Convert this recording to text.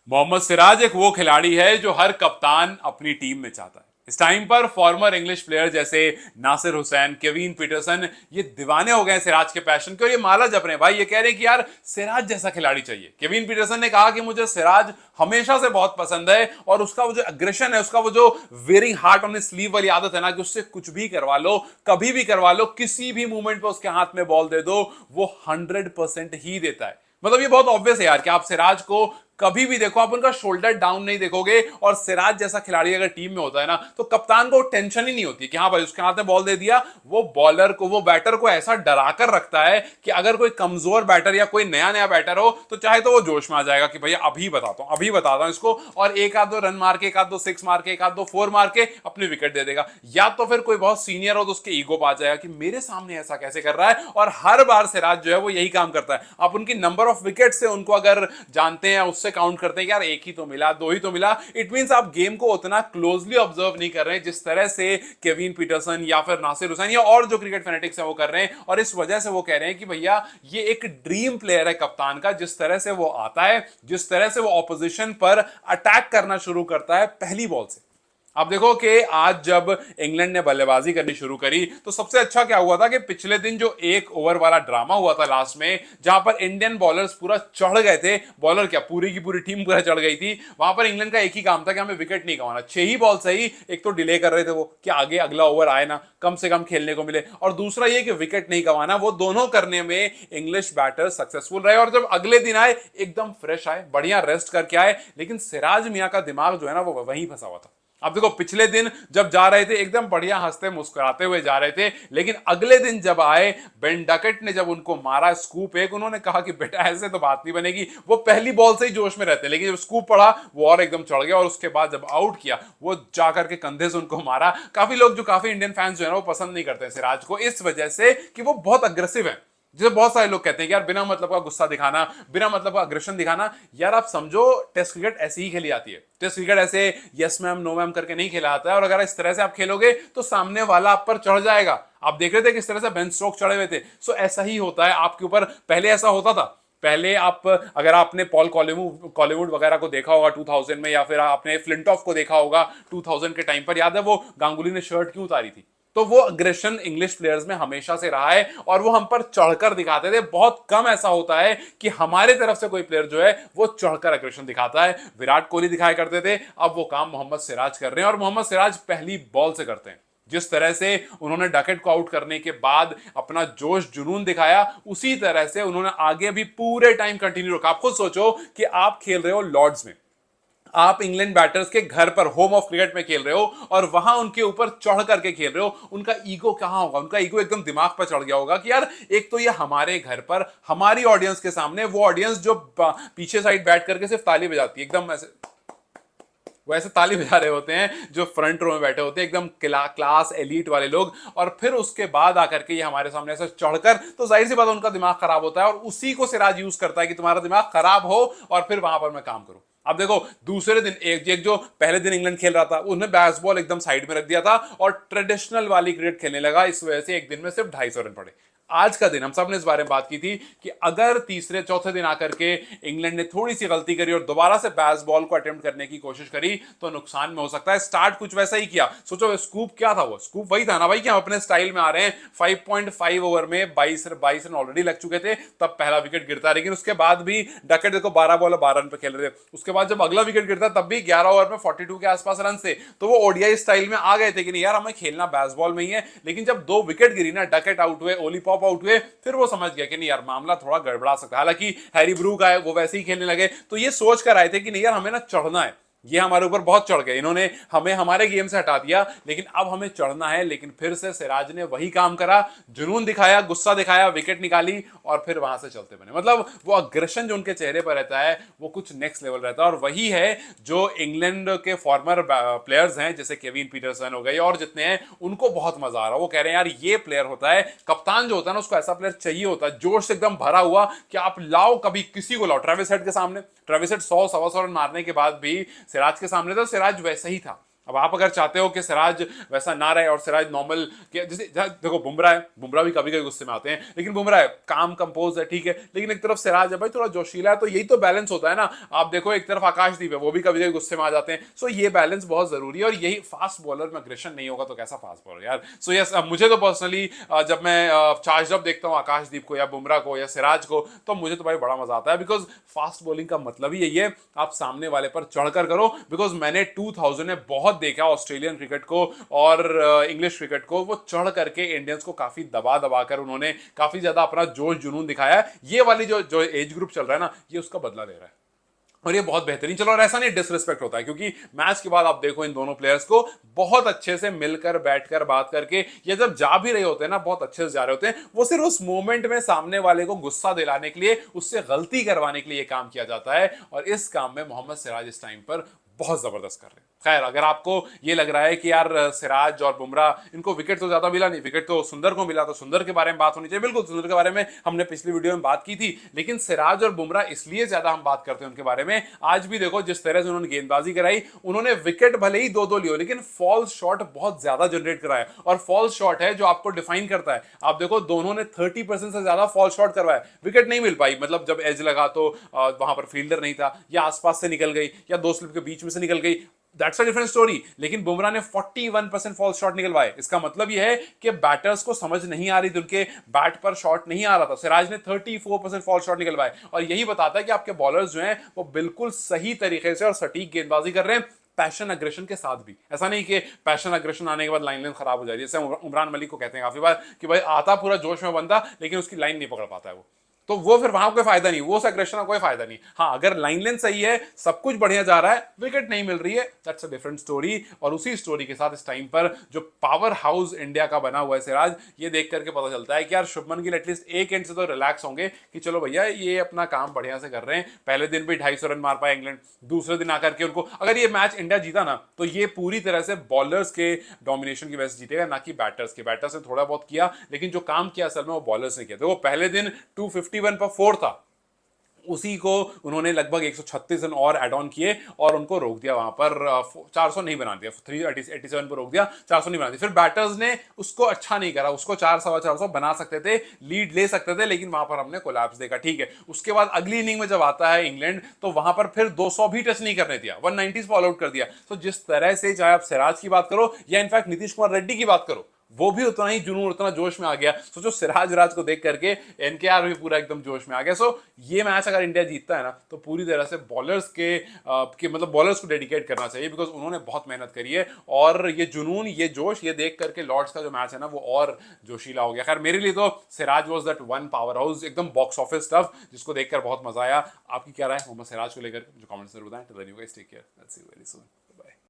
मोहम्मद सिराज एक वो खिलाड़ी है जो हर कप्तान अपनी टीम में चाहता है। इस टाइम पर फॉर्मर इंग्लिश प्लेयर जैसे नासिर हुसैन, केविन पीटरसन ये दीवाने हो गए हैं सिराज के पैशन के और ये माला जप रहे हैं भाई। ये कह रहे हैं कि यार सिराज जैसा खिलाड़ी चाहिए। केविन पीटरसन ने कहा कि मुझे सिराज हमेशा से बहुत पसंद है और उसका वो जो अग्रेशन है, उसका वो जो वेयरिंग हार्ट ऑन स्लीव वाली आदत है ना, कि उससे कुछ भी करवा लो, कभी भी करवा लो, किसी भी मूवमेंट पे उसके हाथ में बॉल दे दो, वो 100% ही देता है। मतलब ये बहुत ऑब्वियस है यार कि आप सिराज को कभी भी देखो, आप उनका शोल्डर डाउन नहीं देखोगे। और सिराज जैसा खिलाड़ी अगर टीम में होता है ना, तो कप्तान को टेंशन ही नहीं होती कि हाँ भाई उसके हाथ में बॉल दे दिया। वो बॉलर को, वो बैटर को ऐसा डरा कर रखता है कि अगर कोई कमजोर बैटर या कोई नया नया बैटर हो तो चाहे तो वो जोश में आ जाएगा कि भैया अभी बताता हूं, अभी बताता हूं इसको, और एक आध दो रन मार के, एक आध दो सिक्स मार के, एक आध दो फोर मार के अपनी विकेट दे देगा। या तो फिर कोई बहुत सीनियर हो तो उसके ईगो पा जाएगा कि मेरे सामने ऐसा कैसे कर रहा है। और हर बार सिराज जो है वो यही काम करता है। आप उनकी नंबर ऑफ विकेट से उनको अगर जानते हैं, उससे काउंट करते हैं यार एक ही तो मिला, दो ही तो मिला, इट मींस आप गेम को उतना क्लोजली ऑब्जर्व नहीं कर रहे हैं जिस तरह से केविन पीटरसन या फिर नासिर हुसैन या और जो क्रिकेट फैनेटिक्स है वो कर रहे हैं। और इस वजह से वो कह रहे हैं कि भैया ये एक ड्रीम प्लेयर है कप्तान का। जिस तरह से वो आता है, जिस तरह से वो ऑपोजिशन पर अटैक करना शुरू करता है पहली बॉल से। अब देखो कि आज जब इंग्लैंड ने बल्लेबाजी करनी शुरू करी तो सबसे अच्छा क्या हुआ था कि पिछले दिन जो एक ओवर वाला ड्रामा हुआ था लास्ट में, जहां पर इंडियन बॉलर्स पूरा चढ़ गए थे, बॉलर क्या पूरी की पूरी टीम पूरा चढ़ गई थी, वहां पर इंग्लैंड का एक ही काम था कि हमें विकेट नहीं गंवाना। 6 ही बॉल सही, एक तो डिले कर रहे थे वो कि आगे अगला ओवर आए ना, कम से कम खेलने को मिले, और दूसरा ये कि विकेट नहीं गंवाना। वो दोनों करने में इंग्लिश बैटर सक्सेसफुल रहे और जब अगले दिन आए एकदम फ्रेश आए, बढ़िया रेस्ट करके आए। लेकिन सिराज मियां का दिमाग जो है ना वो वहीं फंसा हुआ था। अब देखो पिछले दिन जब जा रहे थे एकदम बढ़िया हंसते मुस्कुराते हुए जा रहे थे, लेकिन अगले दिन जब आए, बेन डकेट ने जब उनको मारा स्कूप एक, उन्होंने कहा कि बेटा ऐसे तो बात नहीं बनेगी। वो पहली बॉल से ही जोश में रहते, लेकिन जब स्कूप पड़ा वो और एकदम चढ़ गया और उसके बाद जब आउट किया वो जाकर के कंधे से उनको मारा। काफी लोग, जो काफी इंडियन फैंस जो है ना, वो पसंद नहीं करते सिराज को इस वजह से कि वो बहुत अग्रेसिव है। जैसे बहुत सारे लोग कहते हैं कि यार बिना मतलब का गुस्सा दिखाना, बिना मतलब का अग्रेशन दिखाना। यार आप समझो टेस्ट क्रिकेट ऐसी ही खेली जाती है। टेस्ट क्रिकेट ऐसे यस मैम नो मैम करके नहीं खेला जाता है। और अगर इस तरह से आप खेलोगे तो सामने वाला आप पर चढ़ जाएगा। आप देख रहे थे किस तरह से बेन स्टोक्स चढ़े हुए थे। सो ऐसा ही होता है आपके ऊपर। पहले ऐसा होता था, पहले आप, अगर आपने पॉल कॉलीवुड वगैरह को देखा होगा 2000 में, या फिर आपने फ्लिंटॉफ को देखा होगा 2000 के टाइम पर, याद है वो गांगुली ने शर्ट क्यों उतारी थी? तो वो अग्रेशन इंग्लिश प्लेयर्स में हमेशा से रहा है और वो हम पर चढ़कर दिखाते थे। बहुत कम ऐसा होता है कि हमारे तरफ से कोई प्लेयर जो है वो चढ़कर अग्रेशन दिखाता है। विराट कोहली दिखाया करते थे, अब वो काम मोहम्मद सिराज कर रहे हैं और मोहम्मद सिराज पहली बॉल से करते हैं। जिस तरह से उन्होंने डकेट को आउट करने के बाद अपना जोश जुनून दिखाया, उसी तरह से उन्होंने आगे भी पूरे टाइम कंटिन्यू रखा। आप खुद सोचो कि आप खेल रहे हो लॉर्ड्स में, आप इंग्लैंड बैटर्स के घर पर होम ऑफ क्रिकेट में खेल रहे हो और वहां उनके ऊपर चढ़ करके खेल रहे हो। उनका ईगो कहां होगा? उनका ईगो एकदम दिमाग पर चढ़ गया होगा कि यार एक तो ये हमारे घर पर हमारी ऑडियंस के सामने, वो ऑडियंस जो पीछे साइड बैठ करके सिर्फ ताली बजाती है, एकदम ऐसे वैसे ताली बजा रहे होते हैं जो फ्रंट रो में बैठे होते हैं, एकदम क्लास एलीट वाले लोग, और फिर उसके बाद आकर के ये हमारे सामने ऐसे चढ़कर, तो जाहिर सी बात उनका दिमाग खराब होता है और उसी को सिराज यूज करता है कि तुम्हारा दिमाग खराब हो और फिर वहां पर मैं काम करूं। अब देखो दूसरे दिन एक जो पहले दिन इंग्लैंड खेल रहा था उसने बैट्सबॉल एकदम साइड में रख दिया था और ट्रेडिशनल वाली क्रिकेट खेलने लगा। इस वजह से एक दिन में सिर्फ 250 रन पड़े। आज का दिन हम सब ने इस बारे में बात की थी कि अगर तीसरे चौथे दिन आकर के इंग्लैंड ने थोड़ी सी गलती करी और दोबारा से बैट्सबॉल को अटेम्प्ट करने की कोशिश करी तो नुकसान में हो सकता है। स्टार्ट कुछ वैसा ही किया। सोचो स्कूप क्या था? वो स्कूप वही था ना भाई कि हम अपने स्टाइल में आ रहे हैं। 5.5 ओवर में 22 रन ऑलरेडी लग चुके थे, तब पहला विकेट गिरता। लेकिन उसके बाद भी डकेट देखो 12 बॉल 12 रन पे खेल रहे थे। उसके बाद जब अगला विकेट गिरता तब भी 11 ओवर में 42 के आसपास रन थे। तो वो ओडीआई स्टाइल में आ गए थे कि नहीं यार हमें खेलना बैट्सबॉल में ही है। लेकिन जब 2 विकेट गिरी ना, डकेट आउट हुए, ओली पॉप आउट हुए, फिर वो समझ गया कि नहीं यार मामला थोड़ा गड़बड़ा सकता है। हालांकि हैरी ब्रूक आए, वो वैसे ही खेलने लगे, तो ये सोच कर आए थे कि नहीं यार हमें ना चढ़ना है। ये हमारे ऊपर बहुत चढ़ गए, इन्होंने हमें हमारे गेम से हटा दिया, लेकिन अब हमें चढ़ना है। लेकिन फिर से सिराज ने वही काम करा, जुनून दिखाया, गुस्सा दिखाया, विकेट निकाली और फिर वहां से चलते बने। मतलब वो अग्रेशन जो उनके चेहरे पर रहता है वो कुछ नेक्स्ट लेवल रहता है। और वही है जो इंग्लैंड के फॉर्मर प्लेयर्स हैं जैसे केविन पीटरसन हो गए और जितने हैं, उनको बहुत मजा आ रहा है। वो कह रहे हैं यार ये प्लेयर होता है, कप्तान जो होता है ना उसको ऐसा प्लेयर चाहिए होता है, जोश से एकदम भरा हुआ कि आप लाओ कभी किसी को लाओ। ट्रेविस हेड के सामने, ट्रेविस हेड 100 सवा 100 रन मारने के बाद भी सिराज के सामने तो सिराज वैसे ही था। अब आप अगर चाहते हो कि सिराज वैसा ना रहे और सिराज नॉर्मल के जैसे देखो बुमराह है, बुमराह भी कभी कभी गुस्से में आते हैं, लेकिन बुमराह है काम कंपोज है, ठीक है, लेकिन एक तरफ सिराज है भाई थोड़ा जोशीला है, तो यही तो बैलेंस होता है ना। आप देखो एक तरफ आकाशदीप है, वो भी कभी कभी गुस्से में आ जाते हैं। सो ये बैलेंस बहुत जरूरी है, और यही फास्ट बॉलर में अग्रेशन नहीं होगा तो कैसा फास्ट बॉलर यार। सो यस, मुझे तो पर्सनली जब मैं चार्ज अप देखता हूँ आकाशदीप को या बुमराह को या सिराज को, तो मुझे तो भाई बड़ा मजा आता है, बिकॉज फास्ट बॉलिंग का मतलब ही यही है, आप सामने वाले पर चढ़कर करो। बिकॉज मैंने 2000 में बहुत देखा ऑस्ट्रेलियन क्रिकेट को और इंग्लिश क्रिकेट को, वो चढ़ करके इंडियंस को काफी दबा दबा कर उन्होंने काफी ज्यादा अपना जोश जुनून दिखाया है। ये वाली जो जो एज ग्रुप चल रहा है ना, ये उसका बदला ले रहा है, और ये बहुत बेहतरीन चलो। और ऐसा नहीं डिसरिस्पेक्ट होता है, क्योंकि मैच के बाद आप देखो इन दोनों प्लेयर्स को बहुत अच्छे से मिलकर बैठकर बात करके, या जब जा भी रहे होते हैं ना बहुत अच्छे से जा रहे होते हैं, वो सिर्फ उस मोमेंट में सामने वाले को गुस्सा दिलाने के लिए, उससे गलती करवाने के लिए ये काम किया जाता है। और इस काम में मोहम्मद सिराज इस टाइम पर बहुत जबरदस्त कर रहे हैं। खैर, अगर आपको ये लग रहा है कि यार सिराज और बुमराह इनको विकेट तो ज्यादा मिला नहीं, विकेट तो सुंदर को मिला, तो सुंदर के बारे में बात होनी चाहिए। बिल्कुल, सुंदर के बारे में हमने पिछली वीडियो में बात की थी, लेकिन सिराज और बुमराह इसलिए ज्यादा हम बात करते हैं उनके बारे में। आज भी देखो जिस तरह से उन्होंने गेंदबाजी कराई, उन्होंने विकेट भले ही दो दो लियो, लेकिन फॉल्स शॉट बहुत ज्यादा जनरेट कराया, और फॉल्स शॉट है जो आपको डिफाइन करता है। आप देखो दोनों ने 30% से ज्यादा फॉल्स शॉट करवाया, विकेट नहीं मिल पाई, मतलब जब एज लगा तो वहां पर फील्डर नहीं था, या आसपास से निकल गई, या दो स्लिप के बीच में से निकल गई, दैट्स अ डिफरेंट स्टोरी। लेकिन बुमराह ने 41% फॉल्स शॉट निकलवाए। इसका मतलब यह है कि बैटर्स को समझ नहीं आ रही थी, उनके बैट पर शॉट नहीं आ रहा था। सिराज ने 34% फॉल्स शॉट निकलवाए, और यही बताता है कि आपके बॉलर्स जो हैं वो बिल्कुल सही तरीके से और सटीक गेंदबाजी कर रहे हैं, पैशन अग्रेशन के साथ भी। ऐसा नहीं कि पैशन अग्रेशन आने के बाद लाइन खराब हो जाए, जैसे उमरान मलिक को कहते हैं काफी बार कि भाई आता पूरा जोश में बंदा, लेकिन उसकी लाइन नहीं पकड़ पाता है तो वो फिर वहां कोई फायदा नहीं, वो उस एग्रेशन का कोई फायदा नहीं। हाँ, अगर लाइन लेंथ सही है, सब कुछ बढ़िया जा रहा है, विकेट नहीं मिल रही है, दैट्स अ डिफरेंट स्टोरी। और उसी स्टोरी के साथ इस टाइम पर जो पावर हाउस इंडिया का बना हुआ है सिराज, ये देख करके पता चलता है कि यार शुभमन गिल एटलीस्ट एक एंड से तो रिलैक्स होंगे कि चलो भैया ये अपना काम बढ़िया से कर रहे हैं। पहले दिन भी 250 रन मार पाए इंग्लैंड, दूसरे दिन आकर के उनको, अगर ये मैच इंडिया जीता ना, तो ये पूरी तरह से बॉलर्स के डोमिनेशन की वजह से जीतेगा, ना कि बैटर्स के। बैटर्स ने थोड़ा बहुत किया, लेकिन जो काम किया असल में वो बॉलर्स ने किया। तो वो पहले दिन 251 पर 4 था, उसी को उन्होंने लगभग 136 रन और एड ऑन किए और उनको रोक दिया वहां पर, 400 नहीं बना दिया, 387 पर रोक दिया, 400 नहीं बना दिया। फिर बैटर्स ने उसको अच्छा नहीं करा, उसको 400 बना सकते थे, लीड ले सकते थे, लेकिन वहां पर हमने कोलैप्स देखा। ठीक है, उसके बाद अगली इनिंग में जब आता है इंग्लैंड, तो वहां पर फिर 200 भी टच नहीं करने दिया, 190 फॉलो आउट कर दिया। तो जिस तरह से चाहे आप सिराज की बात करो या इनफैक्ट नीतीश कुमार रेड्डी की बात करो, वो भी उतना ही जुनून, उतना जोश में आ गया। सोचो सिराज विराज को देख करके एनकेआर भी पूरा एकदम जोश में आ गया। सो ये मैच अगर इंडिया जीतता है ना, तो पूरी तरह से बॉलर्स के मतलब बॉलर्स को डेडिकेट करना चाहिए, बिकॉज उन्होंने बहुत मेहनत करी है। और ये जुनून, ये जोश, ये देख करके लॉर्ड्स का जो मैच है ना, वो और जोशीला हो गया। खैर, मेरे लिए तो Siraj was that one power house, एकदम बॉक्स ऑफिस स्टफ, जिसको देखकर बहुत मजा आया। आपकी क्या राय मोहम्मद सिराज को लेकर, जो कमेंट्स में बताएं। Take care, let's see you very soon.